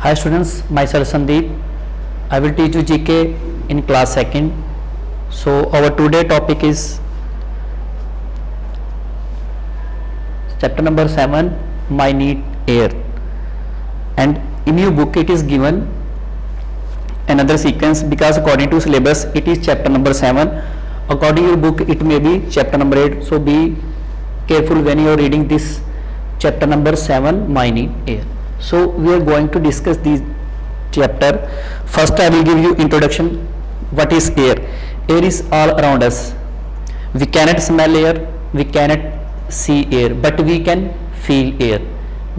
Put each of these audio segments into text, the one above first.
Hi students, myself Sandeep. I will teach you GK in class 2nd. So our today topic is chapter number 7, My Need Air. And in your book it is given another sequence because according to syllabus it is chapter number 7. According to your book it may be chapter number 8. So be careful when you are reading this chapter number 7, My Need Air. So we are going to discuss this chapter. First I will give you introduction. What is air? Air is all around us. We cannot smell air, we cannot see air, but we can feel air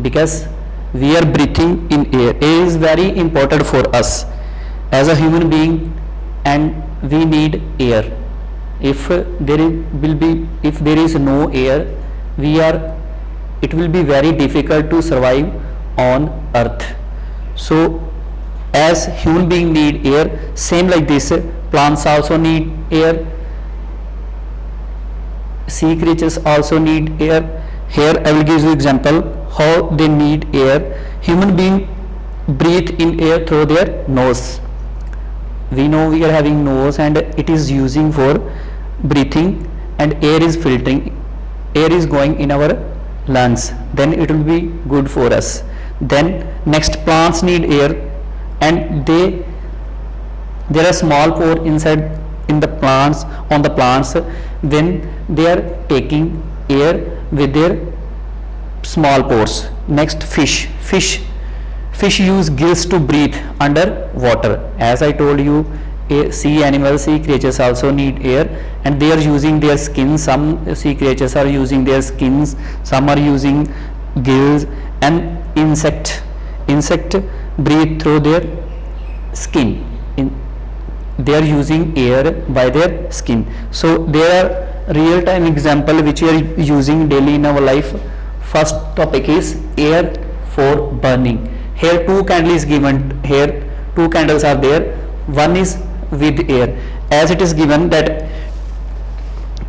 because we are breathing in air. Air is very important for us as a human being, and we need air. If there is no air, it will be very difficult to survive on earth. So as human being need air, same like this, plants also need air, sea creatures also need air. Here I will give you example how they need air. Human being breathe in air through their nose. We know we are having nose and it is using for breathing, and air is filtering, air is going in our lungs, then it will be good for us. Then next, plants need air, and there are small pore inside in the plants, on the plants, when they are taking air with their small pores. Next, fish use gills to breathe under water. As I told you, sea animals, sea creatures also need air, and they are using their skin. Some sea creatures are using their skins, some are using gills, and insect breathe through their skin. They are using air by their skin. So there are real time example which we are using daily in our life. First topic is air for burning. Here two candles is given. Here two candles are there. One is with air. As it is given that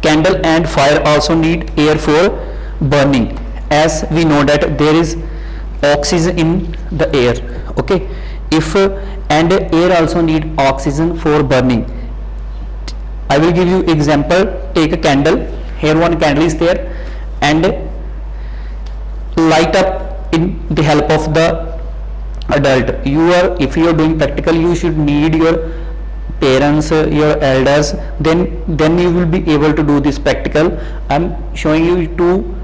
candle and fire also need air for burning. As we know that there is oxygen in the air. Okay. And air also need oxygen for burning. I will give you example. Take a candle. Here one candle is there, and light up in the help of the adult. If you are doing practical, you should need your parents, your elders, then you will be able to do this practical. I am showing you two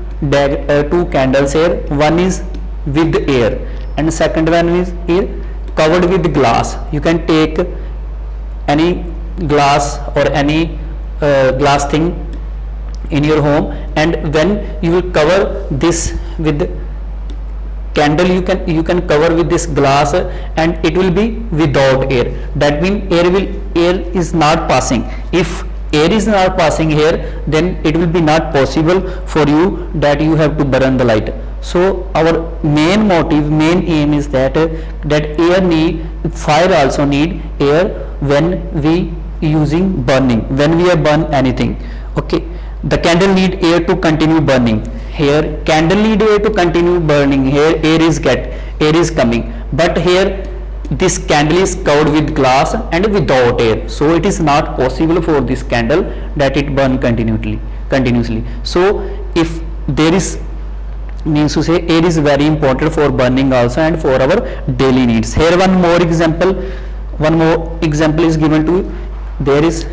candles here. One is with air and second one is here covered with glass. You can take any glass or any glass thing in your home, and when you will cover this with candle, you can cover with this glass, and it will be without air. That means air is not passing. If air is not passing here, then it will be not possible for you that you have to burn the light. So our main aim is that air need, fire also need air when we using burning, when we are burn anything. Okay, the candle need air to continue burning. Here candle need air to continue burning. Here air is coming, but here this candle is covered with glass and without air, so it is not possible for this candle that it burn continuously. So if there is, means to say, air is very important for burning also and for our daily needs. Here one more example is given to you. There is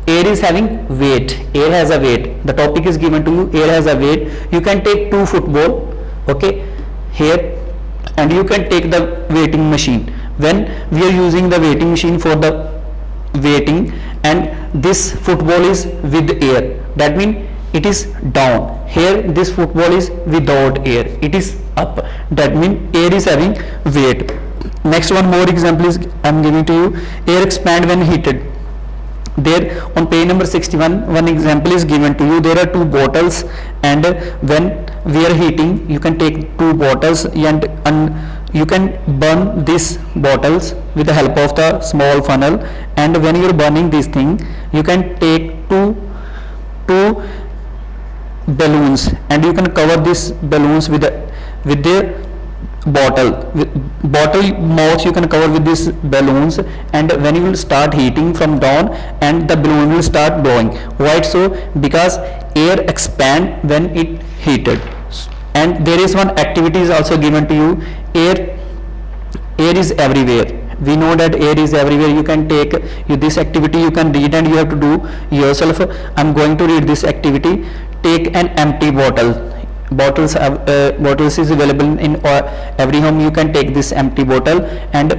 air is having weight. Air has a weight. The topic is given to you. Air has a weight. You can take two football, okay, here, and you can take the weighting machine. When we are using the weighting machine for the weighting, and this football is with air, that means it is down. Here this football is without air, it is up. That means air is having weight. Next one more example is I am giving to you. Air expand when heated. There on page number 61, one example is given to you. There are two bottles, and when we are heating, you can take two bottles and you can burn these bottles with the help of the small funnel. And when you are burning this thing, you can take two balloons, and you can cover these balloons with their bottle with bottle mouth you can cover with these balloons, and when you will start heating from down and the balloon will start blowing. Why so? Because air expand when it heated. And there is one activity is also given to you. Air is everywhere. We know that air is everywhere. You can take this activity, you can read and you have to do yourself. I'm going to read this activity. Take an empty bottle. Bottles is available in every home. You can take this empty bottle, and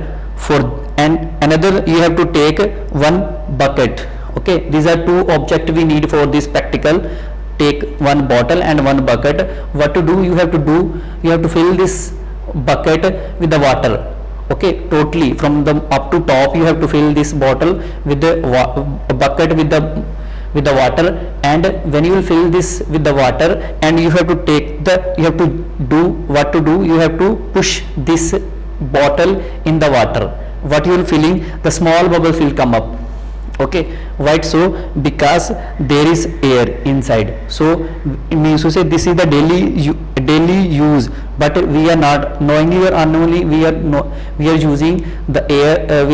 another you have to take one bucket. Okay, these are two objects we need for this practical. Take one bottle and one bucket. What to do? You have to fill this bucket with the water. Okay, totally from the up to top you have to fill this bottle with the bucket with the water. And when you will fill this with the water, and you have to you have to do what to do, you have to push this bottle in the water. What you will filling, the small bubbles will come up. Okay, why so? Because there is air inside. So it means to say this is the daily use, but we are not knowingly or unknowingly we are using the air.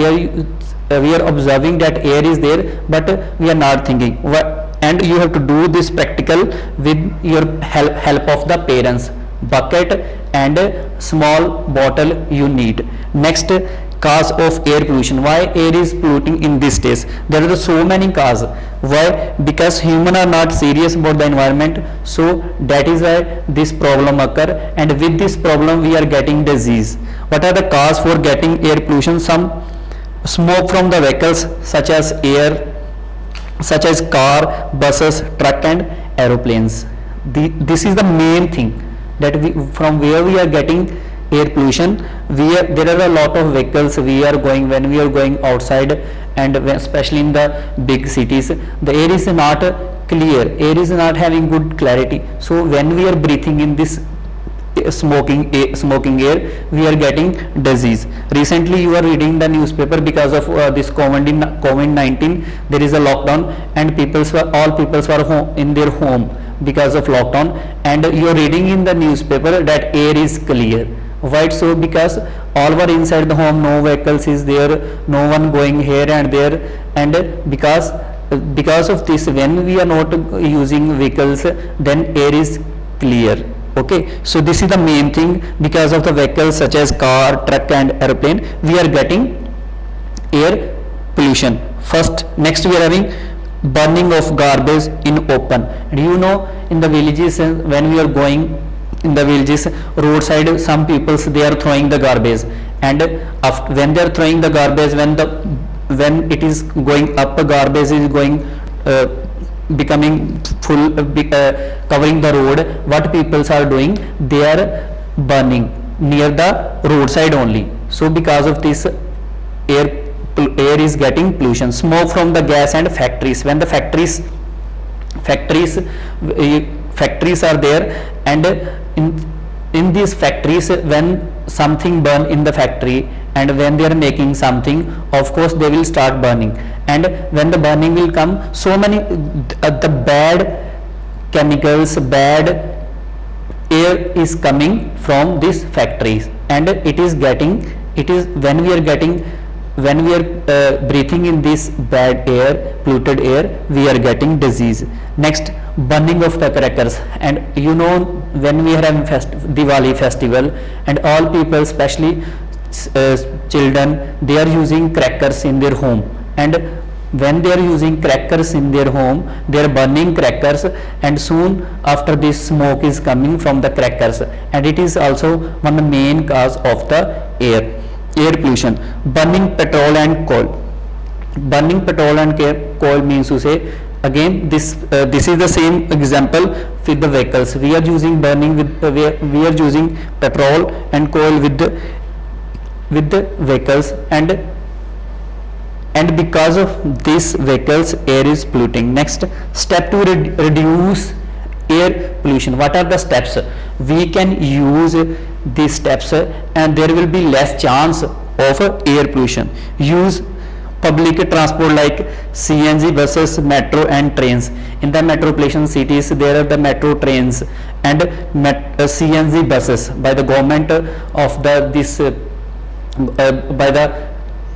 We are observing that air is there, but we are not thinking. And you have to do this practical with your help of the parents. Bucket and small bottle you need. Next, cause of air pollution. Why air is polluting in this stage? There are so many causes. Why? Because human are not serious about the environment, so that is why this problem occur, and with this problem we are getting disease. What are the cause for getting air pollution? Some smoke from the vehicles such as car, buses, truck and aeroplanes. This is the main thing that from where we are getting air pollution. There are a lot of vehicles when we are going outside, and especially in the big cities, the air is not clear, air is not having good clarity. So when we are breathing in this smoking air, we are getting disease. Recently you are reading the newspaper because of this COVID-19. There is a lockdown, and all people were in their home because of lockdown, and you are reading in the newspaper that air is clear. Why so? Because all were inside the home, no vehicles is there, no one going here and there, and because of this, when we are not using vehicles, then air is clear. Okay, so this is the main thing. Because of the vehicles such as car, truck and airplane, we are getting air pollution. Next we are having burning of garbage in open. And you know, in the villages, when we are going in the villages, roadside, some people they are throwing the garbage, and when they are throwing the garbage, when it is going up, garbage is going becoming full, covering the road. What people are doing? They are burning near the roadside only. So because of this, air is getting pollution. Smoke from the gas and factories. When the factories are there, and in these factories, when something burn in the factory, and when they are making something, of course they will start burning, and when the burning will come, so many the bad chemicals, bad air is coming from these factories, and when we are breathing in this bad air, polluted air, we are getting disease. Next, burning of the crackers. And you know, when we are having Diwali festival, and all people, especially children, they are using crackers in their home, and when they are using crackers in their home, they are burning crackers, and soon after this, smoke is coming from the crackers, and it is also one of the main cause of the air pollution. Burning petrol and coal. Burning petrol and coal means to say, again this is the same example with the vehicles. We are using we are using petrol and coal with the vehicles, and because of these vehicles, air is polluting. Next, step to reduce air pollution. What are the steps? We can use these steps, and there will be less chance of air pollution. Use public transport like CNG buses, metro and trains. In the metropolitan cities there are the metro trains and CNG buses by the government of the this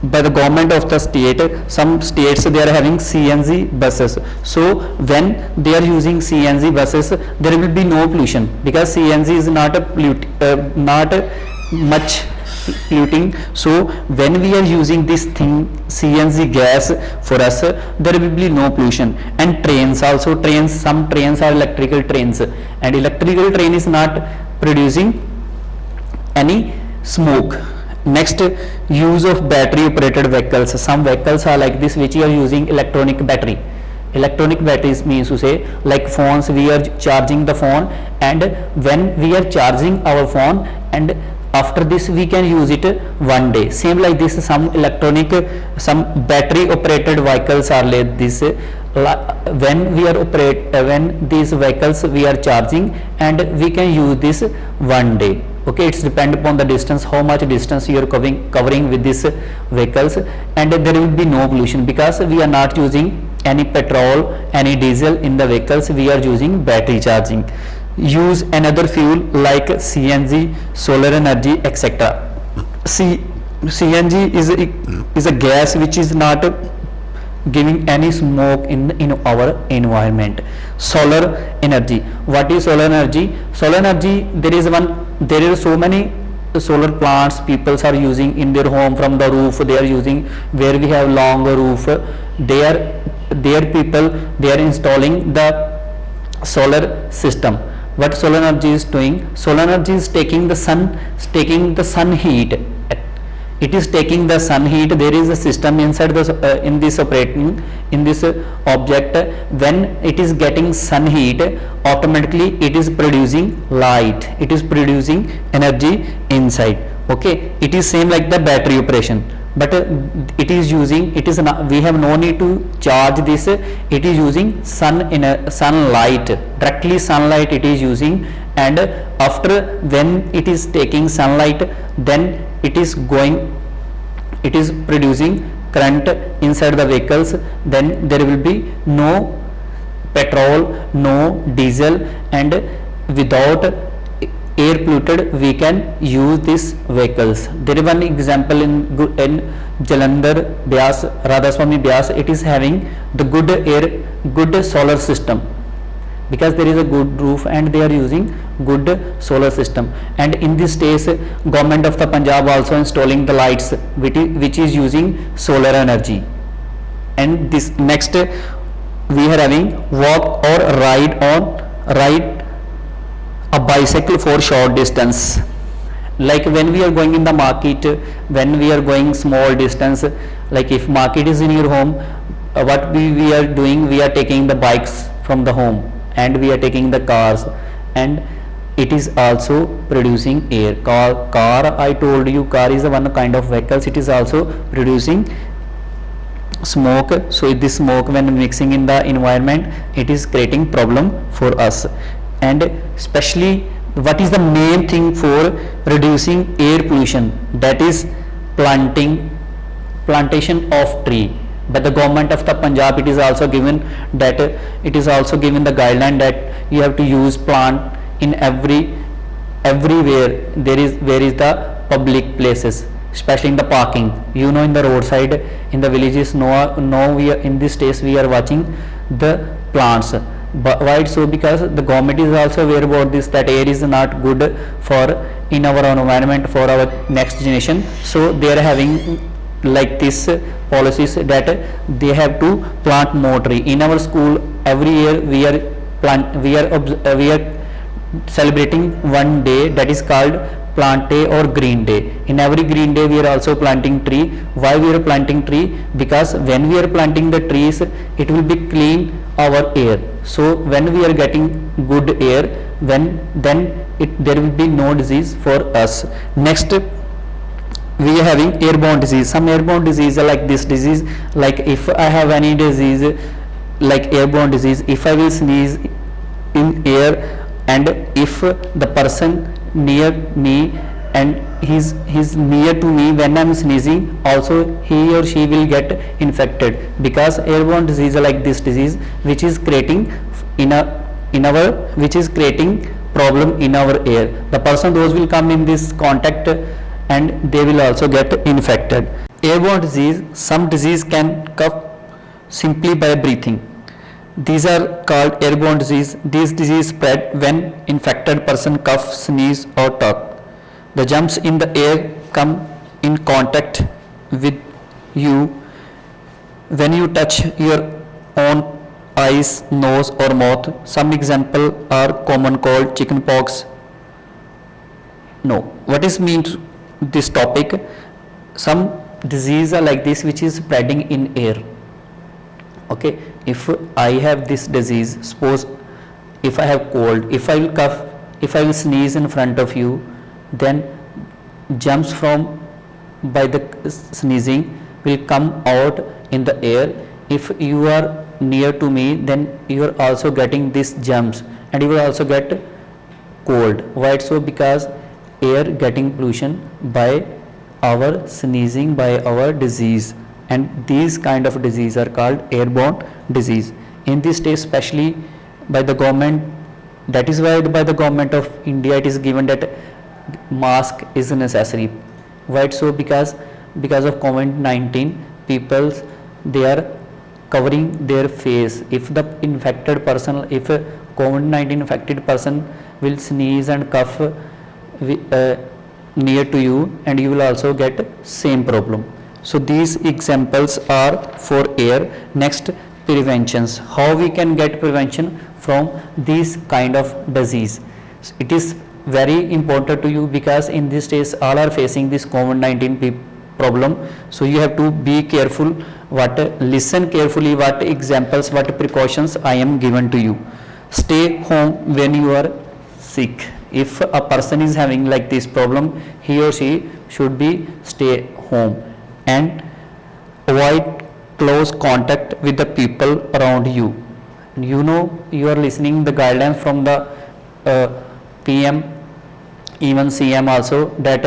by the government of the state. Some states they are having CNG buses, so when they are using CNG buses there will be no pollution, because CNG is not a not much polluting. So when we are using this thing CNG gas for us, there will be no pollution. And trains also, trains, some trains are electrical trains, and electrical train is not producing any smoke. Next, use of battery operated vehicles. Some vehicles are like this which are using electronic battery. Electronic batteries means to say, like phones, we are charging the phone, and when we are charging our phone, and after this we can use it one day. Same like this, some electronic, some battery operated vehicles are like this. When we are when these vehicles we are charging, and we can use this one day. Okay, it's depend upon the distance, how much distance you are covering with these vehicles, and there will be no pollution, because we are not using any petrol, any diesel in the vehicles, we are using battery charging. Use another fuel like CNG, solar energy, etc. CNG is a gas which is not giving any smoke in our environment. Solar energy. What is solar energy? Solar energy, there is so many solar plants people are using in their home. From the roof they are using, where we have long roof, there people they are installing the solar system. What solar energy is doing? Solar energy is taking the sun heat. It is taking the sun heat. There is a system inside the in this object. When it is getting sun heat, automatically it is producing light, it is producing energy inside. Okay, it is same like the battery operation, but it is using, it is not, we have no need to charge this. It is using sunlight, directly sunlight it is using, and after when it is taking sunlight, then it is producing current inside the vehicles. Then there will be no petrol, no diesel, and without air polluted we can use these vehicles. There is one example in Jalandhar, Byas, Radhaswamy Byas. It is having the good solar system, because there is a good roof and they are using good solar system. And in this case government of the Punjab also installing the lights which is using solar energy. And this next we are having walk or ride a bicycle for short distance. Like when we are going in the market, when we are going small distance, like if market is in your home, what we are doing, we are taking the bikes from the home and we are taking the cars, and it is also producing air. Car I told you, car is one kind of vehicles, it is also producing smoke. So this smoke when mixing in the environment, it is creating problem for us. And especially what is the main thing for reducing air pollution? That is plantation of tree. By the government of the Punjab, it is also given that it is also given the guideline that you have to use plant in everywhere there is the public places, especially in the parking. You know, in the roadside, in the villages, no we are in this stage we are watching the plants. But why so? Because the government is also aware about this, that air is not good for in our environment for our next generation. So they are having like this policies that they have to plant more tree. In our school every year we are celebrating one day that is called plant day or green day. In every green day we are also planting tree. Why we are planting tree? Because when we are planting the trees, it will be clean our air. So when we are getting good air, then there will be no disease for us. Next we are having airborne disease. Some airborne disease are like this disease, like if I have any disease like airborne disease, if I will sneeze in air, and if the person near me and he's near to me when I'm sneezing, also he or she will get infected, because airborne disease are like this disease which is creating which is creating problem in our air. The person, those will come in this contact and they will also get infected. Airborne disease, some disease can cough simply by breathing. These are called airborne disease. These disease spread when infected person cough, sneeze or talk. The germs in the air come in contact with you when you touch your own eyes, nose or mouth. Some example are common cold, chickenpox. No, what is meant this topic? Some disease are like this which is spreading in air. Okay, if I have this disease, suppose if I have cold, if I will cough, if I will sneeze in front of you, then germs from by the sneezing will come out in the air. If you are near to me, then you are also getting these germs and you will also get cold. Why so? Because air getting pollution by our sneezing, by our disease, and these kind of disease are called airborne disease. In this state, especially by the government, that is why by the government of India it is given that mask is necessary. Why so? Because of COVID-19, people they are covering their face. If the infected person, if a COVID-19 infected person will sneeze and cough near to you, and you will also get same problem. So these examples are for air. Next, preventions. How we can get prevention from this kind of disease? It is very important to you, because in this stage all are facing this COVID-19 problem. So you have to be careful, listen carefully what examples, what precautions I am given to you. Stay home when you are sick. If a person is having like this problem, he or she should be stay home and avoid close contact with the people around you. You know, you are listening the guidelines from the PM, even CM also, that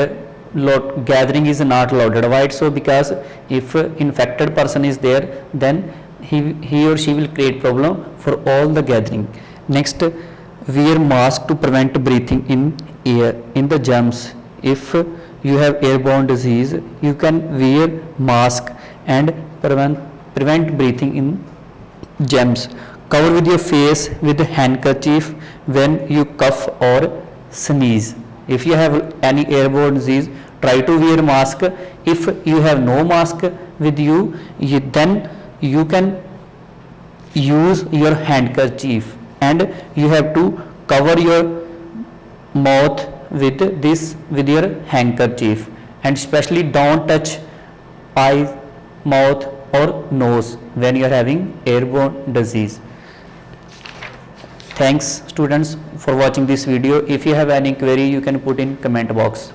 gathering is not allowed. Why so? Because if infected person is there, then he or she will create problem for all the gathering. Next, wear mask to prevent breathing in air in the germs. If you have airborne disease, you can wear mask and prevent breathing in germs. Cover with your face with a handkerchief when you cough or sneeze. If you have any airborne disease, try to wear mask. If you have no mask with you, then you can use your handkerchief, and you have to cover your mouth with your handkerchief, and especially don't touch eyes, mouth or nose when you are having airborne disease. Thanks students for watching this video. If you have any query, you can put in comment box.